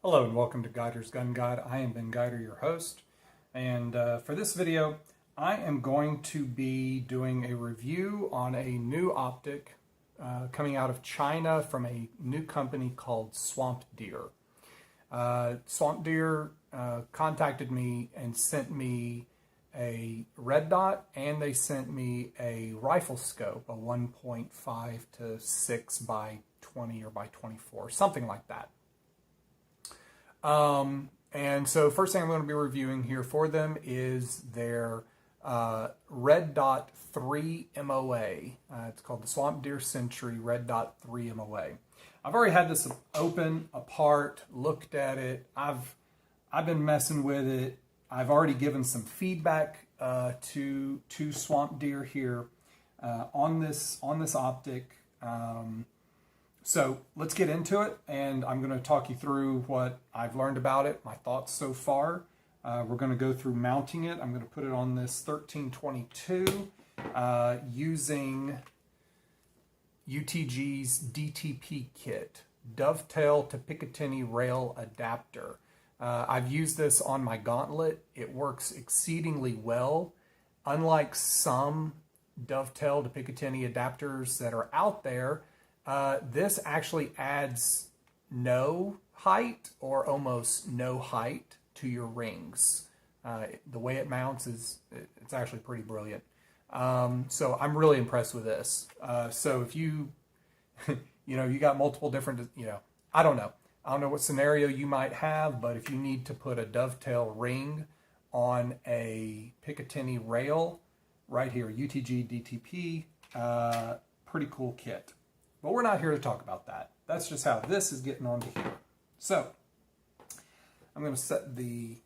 Hello and welcome to Guider's Gun Guide. I am Ben Guider, your host, and for this video I am going to be doing a review on a new optic coming out of China from a new company called Swamp Deer. Swamp Deer contacted me and sent me a red dot, and they sent me a rifle scope, a 1.5 to 6 by 20 or by 24, something like that. And so first thing I'm going to be reviewing here for them is their Red Dot 3 MOA. It's called the Swamp Deer Century Red Dot 3 MOA. I've already had this open, apart, looked at it. I've been messing with it. I've already given some feedback to Swamp Deer here on this optic. So let's get into it, and I'm going to talk you through what I've learned about it, my thoughts so far. We're going to go through mounting it. I'm going to put it on this 1322 using UTG's DTP kit, Dovetail to Picatinny Rail Adapter. I've used this on my gauntlet. It works exceedingly well. Unlike some Dovetail to Picatinny adapters that are out there, this actually adds no height or almost no height to your rings. The way it mounts it's actually pretty brilliant. So I'm really impressed with this. So if you, you got multiple different, I don't know what scenario you might have, but if you need to put a dovetail ring on a Picatinny rail, right here, UTG DTP, pretty cool kit. But we're not here to talk about that. That's just how this is getting onto here. So I'm going to set the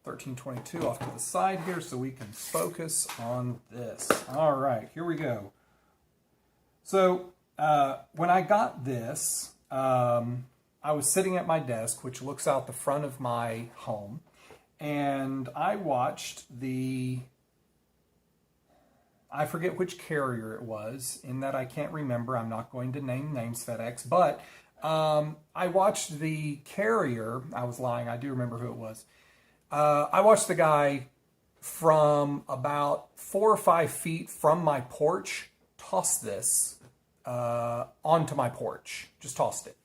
1322 off to the side here so we can focus on this. All right, here we go. So when I got this, I was sitting at my desk, which looks out the front of my home, and I watched I forget which carrier it was, in that I can't remember. I'm not going to name names, FedEx, but I watched the carrier. I was lying. I do remember who it was. I watched the guy from about 4 or 5 feet from my porch toss this onto my porch. Just tossed it.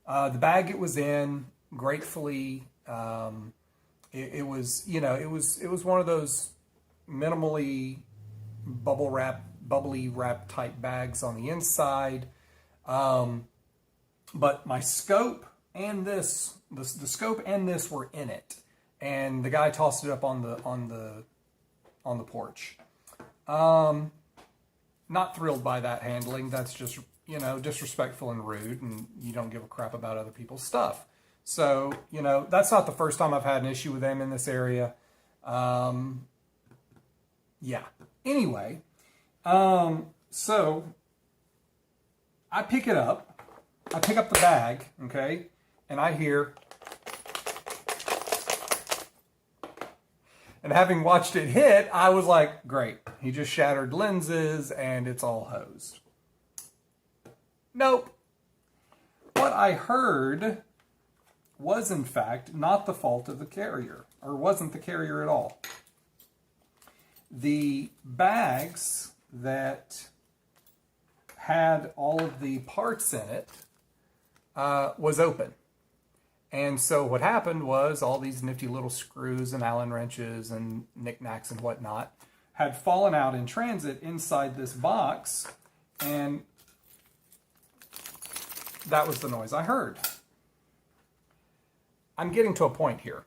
The bag it was in, gratefully, it was one of those minimally bubbly wrap type bags on the inside. But my scope and the scope and this were in it, and the guy tossed it up on the porch. Not thrilled by that handling. That's just disrespectful and rude, and you don't give a crap about other people's stuff. So that's not the first time I've had an issue with them in this area. Yeah. Anyway, so I pick it up. I pick up the bag, okay, and I hear, and having watched it hit, I was like, great, he just shattered lenses and it's all hosed. Nope. What I heard was, in fact, not the fault of the carrier, or wasn't the carrier at all. The bags that had all of the parts in it was open. And so what happened was all these nifty little screws and Allen wrenches and knickknacks and whatnot had fallen out in transit inside this box, and that was the noise I heard. I'm getting to a point here.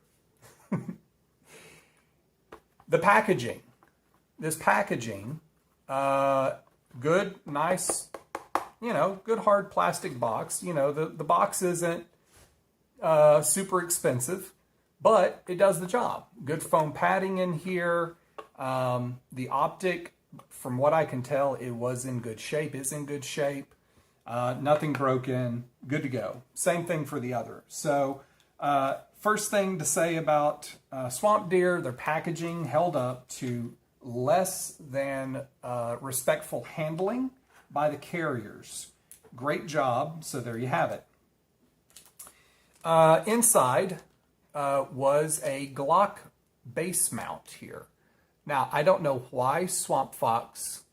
The packaging. This packaging, good, nice, good hard plastic box. The box isn't super expensive, but it does the job. Good foam padding in here. The optic, from what I can tell, it was in good shape, is in good shape. Nothing broken, good to go. Same thing for the other. So first thing to say about Swamp Deer, their packaging held up to less than respectful handling by the carriers. Great job. So there you have it. Inside was a Glock base mount here. Now, I don't know why Swamp Fox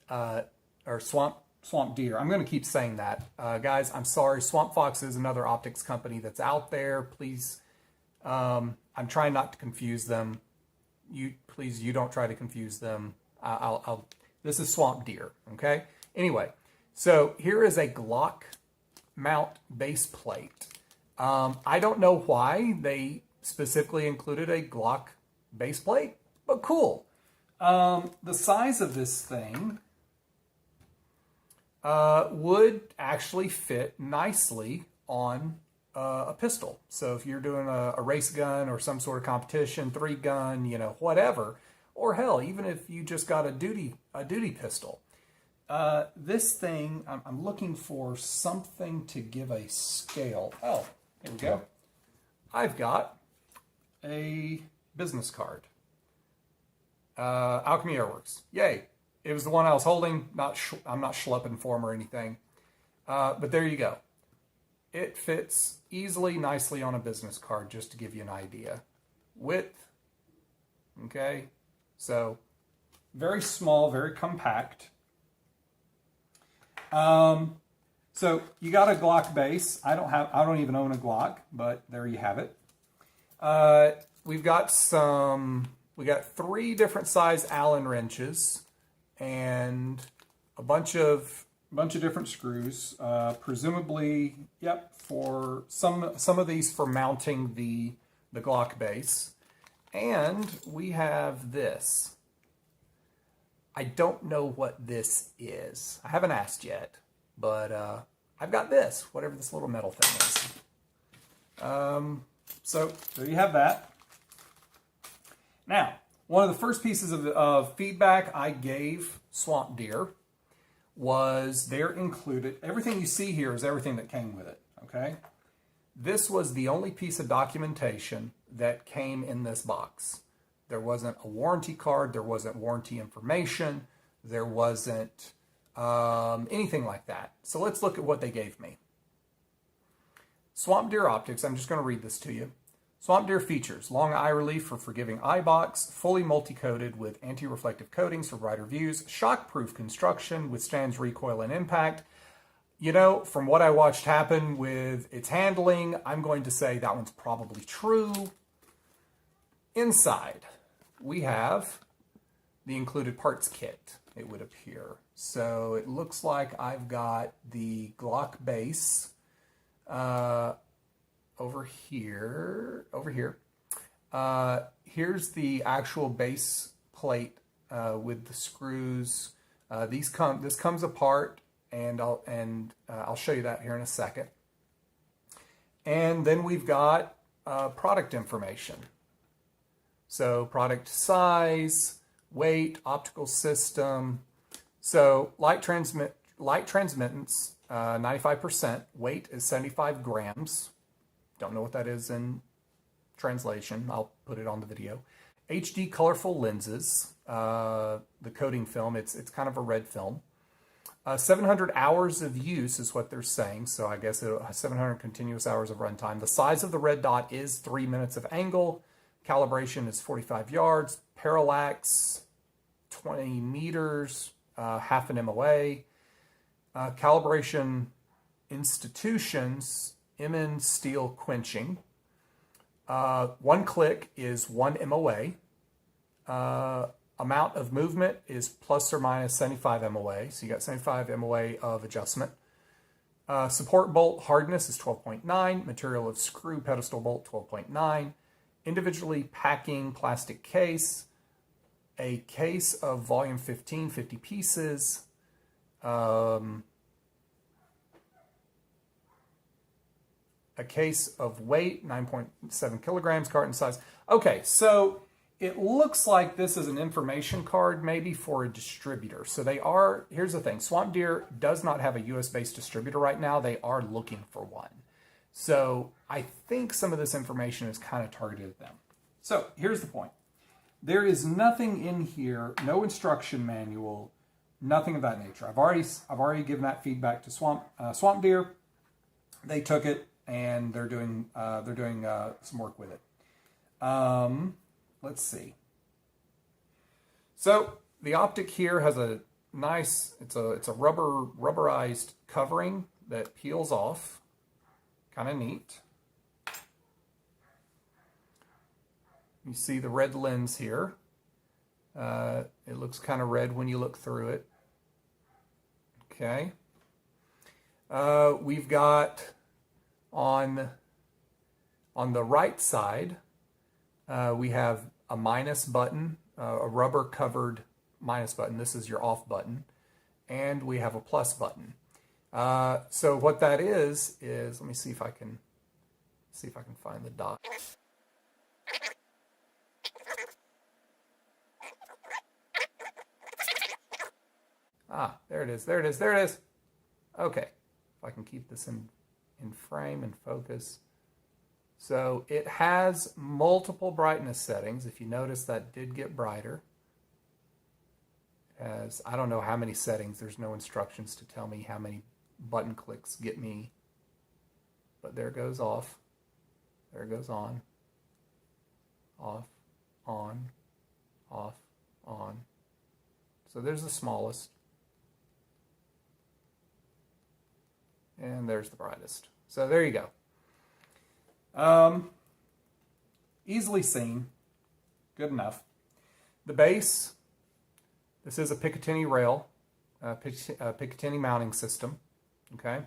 or Swamp Deer. I'm going to keep saying that. Guys, I'm sorry. Swamp Fox is another optics company that's out there. Please, I'm trying not to confuse them. Please, you don't try to confuse them. This is Swamp Deer, okay? Anyway, so here is a Glock mount base plate. I don't know why they specifically included a Glock base plate, but cool. The size of this thing would actually fit nicely on a pistol. So if you're doing a race gun or some sort of competition, 3-gun, you know, whatever, or hell, even if you just got a duty pistol. This thing, I'm looking for something to give a scale. Oh, here we go. I've got a business card. Alchemy Airworks. Yay. It was the one I was holding. I'm not schlepping for them or anything. But there you go. It fits easily, nicely on a business card, just to give you an idea. Width. Okay. So, very small, very compact. So you got a Glock base. I don't even own a Glock, but there you have it. We got 3 different size Allen wrenches and a bunch of different screws. Presumably, yep, for some of these for mounting the Glock base. And we have this. I don't know what this is. I haven't asked yet, but I've got this, whatever this little metal thing is. So there you have that. Now, one of the first pieces of feedback I gave Swamp Deer was they're included. Everything you see here is everything that came with it, okay? This was the only piece of documentation that came in this box. There wasn't a warranty card. There wasn't warranty information. There wasn't anything like that. So let's look at what they gave me. Swamp Deer Optics, I'm just going to read this to you. Swamp Deer features long eye relief for forgiving eye box, fully multi-coated with anti-reflective coatings for brighter views, shock-proof construction, withstands recoil and impact. You know, from what I watched happen with its handling, I'm going to say that one's probably true. Inside, we have the included parts kit, it would appear. So it looks like I've got the Glock base over here. Here's the actual base plate with the screws. This comes apart, and I'll show you that here in a second. And then we've got product information. So product size, weight, optical system. So light transmittance, 95%. Weight is 75 grams. Don't know what that is in translation. I'll put it on the video. HD colorful lenses. The coating film, it's kind of a red film. 700 hours of use is what they're saying. So I guess 700 continuous hours of runtime. The size of the red dot is 3 minutes of angle. Calibration is 45 yards. Parallax, 20 meters, half an MOA. Calibration institutions, MN steel quenching. 1 click is 1 MOA. Amount of movement is plus or minus 75 MOA. So you got 75 MOA of adjustment. Support bolt hardness is 12.9. Material of screw pedestal bolt 12.9. Individually packing plastic case. A case of volume 15, 50 pieces. A case of weight, 9.7 kilograms, carton size. Okay, so it looks like this is an information card maybe for a distributor. So they are, here's the thing, Swamp Deer does not have a US-based distributor right now. They are looking for one. So I think some of this information is kind of targeted at them. So here's the point. There is nothing in here, no instruction manual, nothing of that nature. I've already given that feedback to Swamp Deer. They took it and they're doing some work with it. Let's see. So the optic here has a nice, it's a rubberized covering that peels off. Kind of neat. You see the red lens here. It looks kind of red when you look through it. Okay. We've got on the right side, we have a minus button, a rubber covered minus button. This is your off button. And we have a plus button. So what that is, let me see if I can find the dot. Ah, there it is. Okay, if I can keep this in frame and focus. So it has multiple brightness settings. If you notice, that did get brighter. It has, I don't know how many settings. There's no instructions to tell me how many button clicks get me. But there it goes off. There it goes on. Off, on, off, on. So there's the smallest. And there's the brightest. So there you go. Easily seen. Good enough. The base, this is a Picatinny rail, Picatinny mounting system. Okay.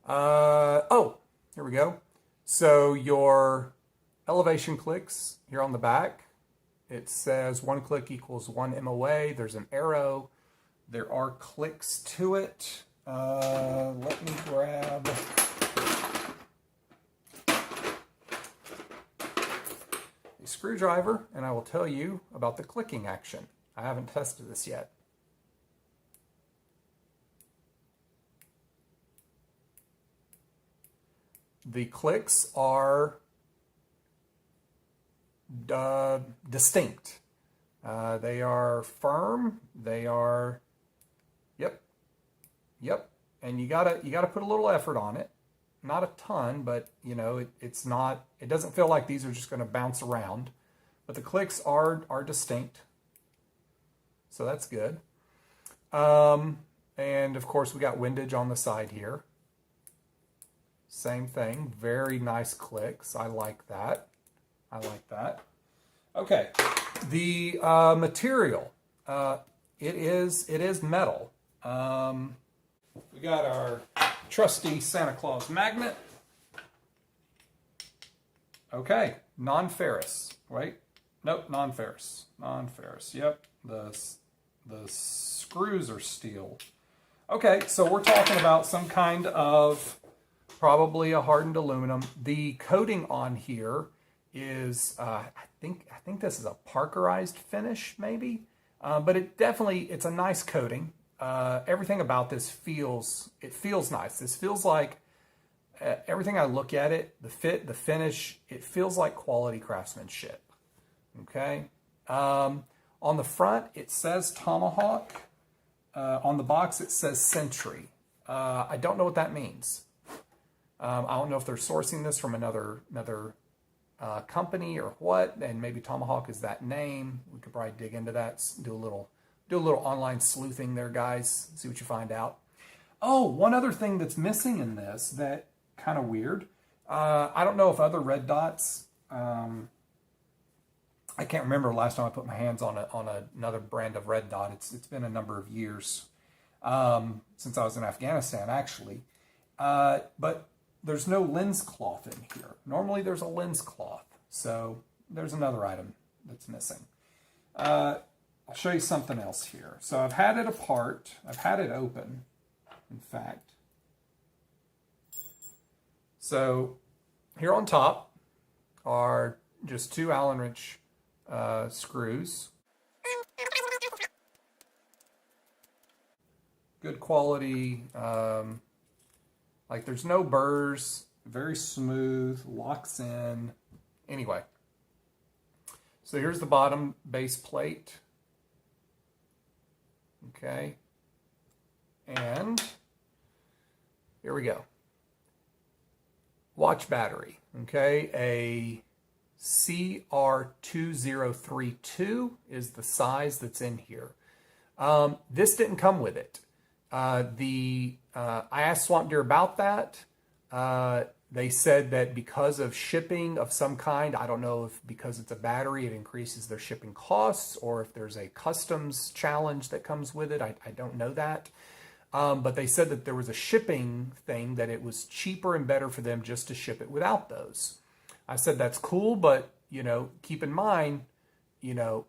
Oh, here we go. So your elevation clicks here on the back, it says 1 click equals 1 MOA. There's an arrow. There are clicks to it. Let me grab a screwdriver and I will tell you about the clicking action. I haven't tested this yet. The clicks are distinct. They are firm. They are, yep. And you gotta put a little effort on it. Not a ton, but you know, it's not, it doesn't feel like these are just gonna bounce around. But the clicks are distinct. So that's good. And of course we got windage on the side here. Same thing, very nice clicks. I like that. Okay, the material, it is metal. We got our trusty Santa Claus magnet. Okay, non-ferrous. Wait, nope, non-ferrous. Yep, the screws are steel. Okay, so we're talking about some kind of probably a hardened aluminum. The coating on here is, I think this is a Parkerized finish, maybe, but it's a nice coating. Everything about this feels nice. This feels like everything I look at it, the fit, the finish, it feels like quality craftsmanship. Okay. On the front, it says Tomahawk. On the box, it says Century. I don't know what that means. I don't know if they're sourcing this from another company or what, and maybe Tomahawk is that name. We could probably dig into that, do a little online sleuthing there, guys. See what you find out. Oh, one other thing that's missing in this that kind of weird. I don't know if other red dots. I can't remember the last time I put my hands on another brand of red dot. It's been a number of years since I was in Afghanistan, actually. But there's no lens cloth in here. Normally there's a lens cloth. So there's another item that's missing. I'll show you something else here. So I've had it apart. I've had it open, in fact. So here on top are just 2 Allen wrench screws. Good quality. Like there's no burrs, very smooth, locks in. Anyway, so here's the bottom base plate. Okay, and here we go. watch battery, okay? A CR2032 is the size that's in here. This didn't come with it. I asked Swamp Deer about that. They said that because of shipping of some kind, I don't know if because it's a battery, it increases their shipping costs, or if there's a customs challenge that comes with it. I don't know that. But they said that there was a shipping thing, that it was cheaper and better for them just to ship it without those. I said, that's cool, but, you know, keep in mind, you know,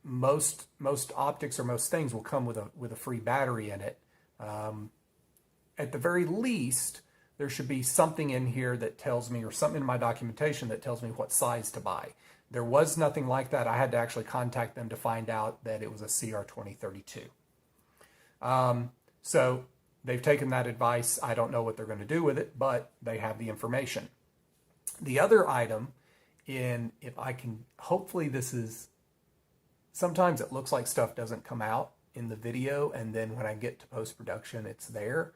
most optics or most things will come with a free battery in it. At the very least, there should be something in here that tells me, or something in my documentation that tells me what size to buy. There was nothing like that. I had to actually contact them to find out that it was a CR2032. So they've taken that advice. I don't know what they're going to do with it, but they have the information. The other item, if I can, hopefully this is, sometimes it looks like stuff doesn't come out in the video, and then when I get to post-production, it's there.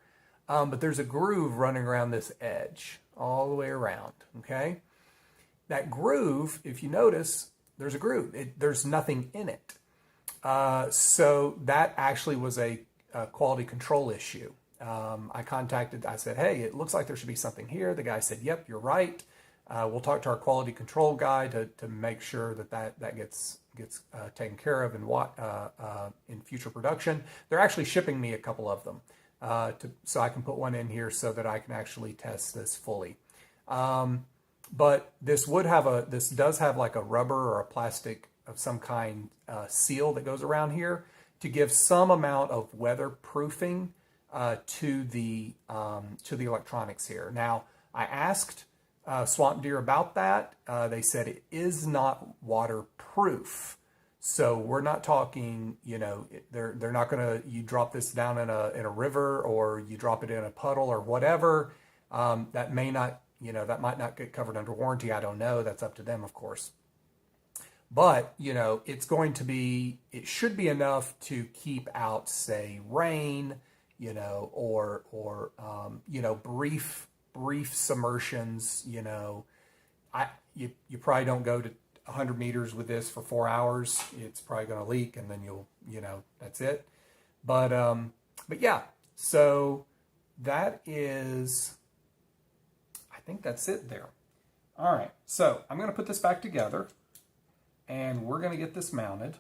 But there's a groove running around this edge, all the way around, okay? That groove, if you notice, there's a groove. There's nothing in it. So that actually was a quality control issue. I said, hey, it looks like there should be something here. The guy said, yep, you're right. We'll talk to our quality control guy to make sure that gets taken care of in future production. They're actually shipping me a couple of them so I can put one in here so that I can actually test this fully. But this does have like a rubber or a plastic of some kind seal that goes around here to give some amount of weatherproofing to the electronics here. Now, I asked Swamp Deer about that. They said it is not waterproof. So we're not talking, you know, they're not going to, you drop this down in a river, or you drop it in a puddle or whatever. That may not, you know, that might not get covered under warranty. I don't know. That's up to them, of course. But, you know, it should be enough to keep out, say, rain, you know, or you know, brief submersions. You know, you probably don't go to 100 meters with this for 4 hours. It's probably going to leak, and then you know, that's it. But yeah, so that is, I think that's it there. All right, so I'm going to put this back together, and we're going to get this mounted,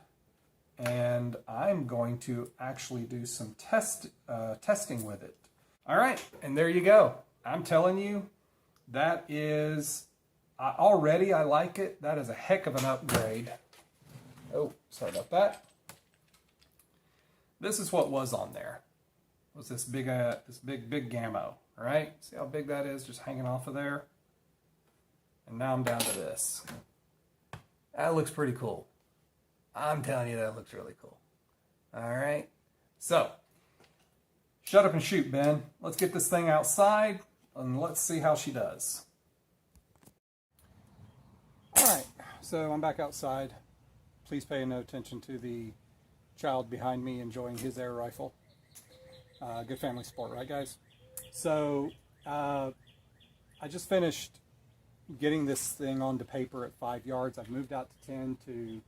and I'm going to actually do some testing with it. All right, and there you go. I'm telling you, that is, already I like it. That is a heck of an upgrade. Oh, sorry about that. This is what was on there. Was this big gammo, all right? See how big that is, just hanging off of there? And now I'm down to this. That looks pretty cool. I'm telling you, that looks really cool. All right. So, shut up and shoot, Ben. Let's get this thing outside, and let's see how she does. All right. So, I'm back outside. Please pay no attention to the child behind me enjoying his air rifle. Good family sport, right, guys? So, I just finished getting this thing onto paper at 5 yards. I've moved out to 10 to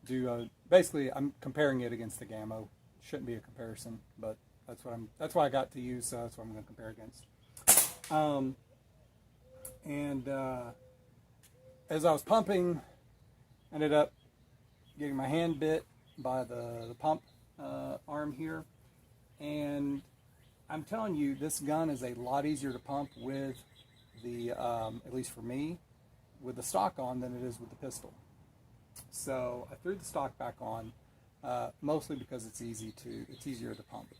do basically I'm comparing it against the Gammo. Shouldn't be a comparison, but that's why I got to use, so that's what I'm going to compare against. As I was pumping, ended up getting my hand bit by the pump arm here, and I'm telling you, this gun is a lot easier to pump with the, at least for me, with the stock on than it is with the pistol. So I threw the stock back on, mostly because it's easier to pump,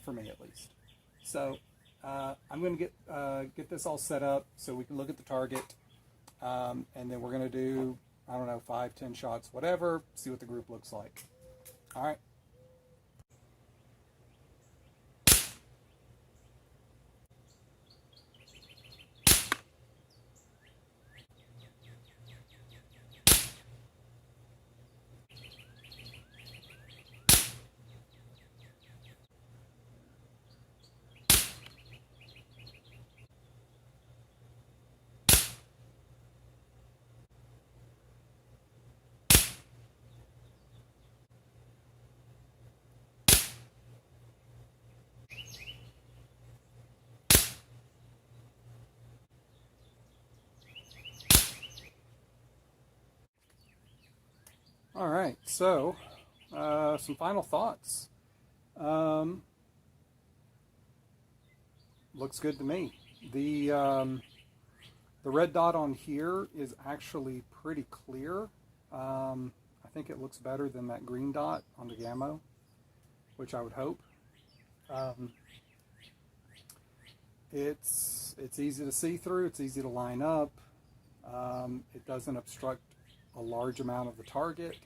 for me at least. So I'm going to get this all set up so we can look at the target, and then we're going to do, I don't know, 5-10 shots, whatever, see what the group looks like. All right. All right, so some final thoughts. Looks good to me. The red dot on here is actually pretty clear. I think it looks better than that green dot on the Gammo, which I would hope. It's easy to see through. It's easy to line up. It doesn't obstruct a large amount of the target.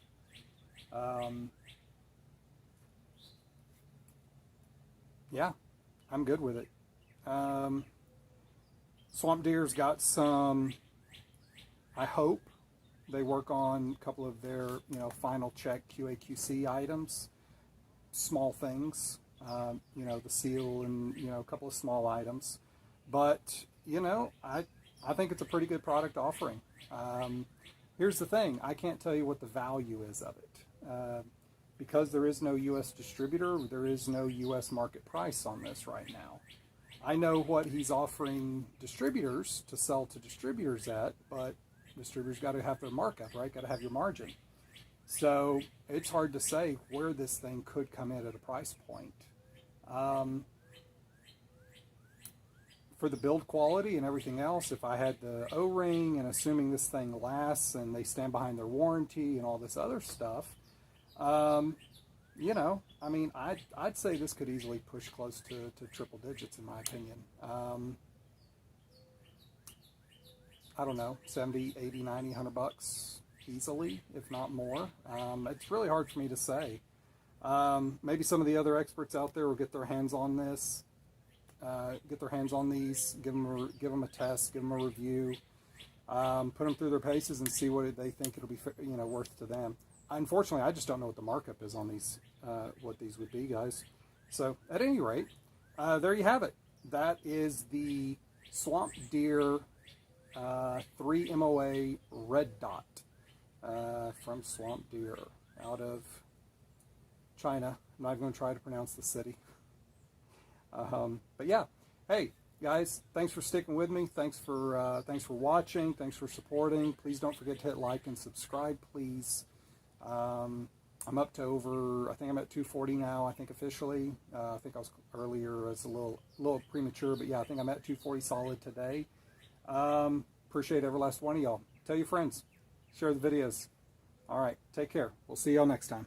Yeah, I'm good with it. Swamp Deer's got some, I hope they work on a couple of their, final check QA/QC items, small things, the seal and, a couple of small items. But, I think it's a pretty good product offering. Here's the thing, I can't tell you what the value is of it. Because there is no U.S. distributor, there is no U.S. market price on this right now. I know what he's offering distributors to sell to distributors at, but distributors got to have their markup, right? Got to have your margin. So it's hard to say where this thing could come in at a price point. For the build quality and everything else, if I had the O-ring and assuming this thing lasts and they stand behind their warranty and all this other stuff, I'd say this could easily push close to triple digits in my opinion. I don't know, 70, 80, 90, 100 bucks easily, if not more. It's really hard for me to say. Maybe some of the other experts out there will get their hands on this, get their hands on these, give them a test, give them a review, put them through their paces and see what they think it'll be, worth to them. Unfortunately, I just don't know what the markup is on these, what these would be, guys. So, at any rate, there you have it. That is the Swamp Deer 3 MOA red dot from Swamp Deer out of China. I'm not going to try to pronounce the city. But yeah, hey guys, thanks for sticking with me. Thanks for watching. Thanks for supporting. Please don't forget to hit like and subscribe, please. I'm up to over, I think I'm at 240 now, I think officially. I think I was earlier, it's a little premature, but yeah, I think I'm at 240 solid today. Appreciate every last one of y'all. Tell your friends. Share the videos. All right, take care. We'll see y'all next time.